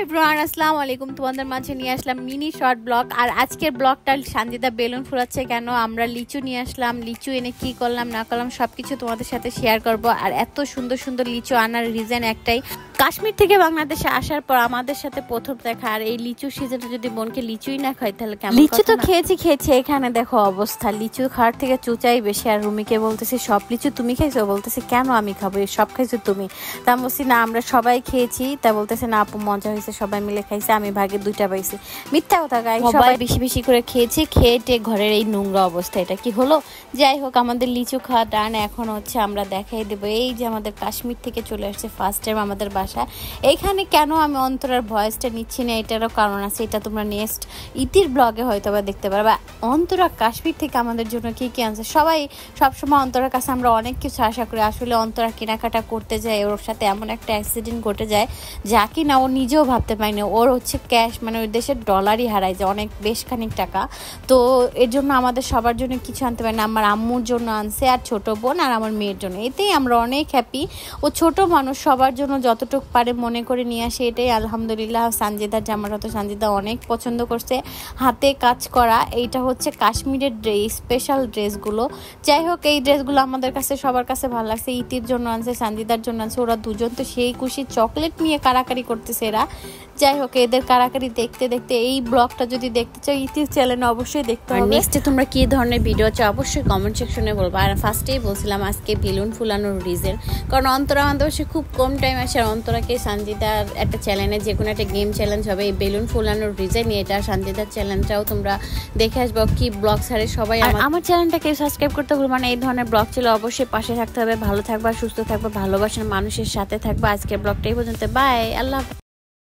Everyone, আসসালামু আলাইকুম। তোমাদের মাঝে নিয়ে আসলাম মিনি শর্ট ব্লগ। আর আজকের ব্লগটা সানজিদা বেলুন ফুলাচ্ছে কেন, আমরা লিচু নিয়ে আসলাম, লিচু এনে কি করলাম না করলাম সবকিছু তোমাদের সাথে শেয়ার করব। আর এত সুন্দর সুন্দর লিচু আনার রিজন একটাই, কাশ্মীর থেকে বাংলাদেশে আসার পর আমাদের সাথে প্রথম দেখা। আর এই লিচু সিজনে যদি বোনকে লিচুই না খাই তাহলে কেমন? লিচু তো খেয়েছি, এখানে দেখো অবস্থা, লিচু খাওয়ার থেকে চুচাই বেশি। আর রুমিকে বলতেছি সব লিচু তুমি খাইছো, বলতেছে কেন আমি খাবো, সব খাইছো তুমি? তা বলছি না আমরা সবাই খেয়েছি। তা বলতেছে না আপু মজা হয়েছে, সবাই মিলে খাইছে, আমি ভাগে 2টা পাইছি। মিথ্যা কথা গাই, সবাই বেশি বেশি করে খেয়েছি। খেয়ে ঘরের এই নোংরা অবস্থা, এটা কি হলো? যাই হোক, আমাদের লিচু খাওয়া ডান। এখন হচ্ছে আমরা দেখাই দেবো এই যে আমাদের কাশ্মীর থেকে চলে আসছে ফার্স্ট টাইম আমাদের বাসা। এইখানে কেন আমি অন্তরার ভয়েসটা নিচ্ছি না, এটারও কারণ আছে, এটা তোমরা নেক্সট ইতির ব্লগে হয়তো বা দেখতে পারবে। অন্তরা কাশ্মীর থেকে আমাদের জন্য কি কি আনছে, সবাই সবসময় অন্তরার কাছে আমরা অনেক কিছু আশা করি। আসলে অন্তরা কেনাকাটা করতে যায়, ওর সাথে এমন একটা অ্যাক্সিডেন্ট ঘটে যায় যা কি না ও নিজেও ভাবতে পারে না। ওর হচ্ছে ক্যাশ, মানে ওই দেশের ডলারই হারায় যায়, অনেক বেশ খানিক টাকা। তো এর জন্য আমাদের সবার জন্য কিছু আনতে পারে না। আমার আম্মুর জন্য আনছে, আর ছোট বোন আর আমার মেয়ের জন্য। এতেই আমরা অনেক হ্যাপি। ও ছোট মানুষ, সবার জন্য যতটুকু পারে মনে করে নিয়ে আসে, এটাই আলহামদুলিল্লাহ। সানজিদার জামাটা তো সানজিদা অনেক পছন্দ করছে, হাতে কাজ করা। এইটা হচ্ছে কাশ্মীরের ড্রেস, স্পেশাল ড্রেসগুলো। যাই হোক, এই ড্রেসগুলো আমাদের কাছে সবার কাছে ভালো লাগছে। ইতির জন্য আনছে, সানজিদার জন্য আনছে। ওরা দুজন তো সেই খুশি, চকলেট নিয়ে কারাকারি করতেছে এরা। যাই হোক, এদের কারাকারি দেখতে দেখতে এই ব্লগটা যদি দেখতে চাও ইতির চ্যানেলে অবশ্যই দেখতে হবে। নেক্সটে তোমরা কি ধরনের ভিডিও চাও অবশ্যই কমেন্ট সেকশনে বলবো। আর ফার্স্টেই বলছিলাম আজকে বেলুন ফুলানোর রিজন, কারণ অন্তরা আমাদের বাসায় খুব কম টাইম আসে। আর অন্তরাকে সানজিদার একটা চ্যালেঞ্জে, যে কোনো একটা গেম চ্যালেঞ্জ হবে, এই বেলুন ফুলানোর রিজনই এটা। সানজিদার চ্যালেঞ্জটাও তোমরা দেখে আসবো কি ব্লগ ছাড়ে সবাই। আমার চ্যানেলটাকে সাবস্ক্রাইব করতে ভুলবা না। এই ধরনের ব্লগ ছিল অবশ্যই পাশে থাকতে হবে। ভালো থাকবা, সুস্থ থাকবা, ভালোবাসার মানুষের সাথে থাকবা। আজকের ব্লগটা এই পর্যন্ত, বাই, আল্লাহ।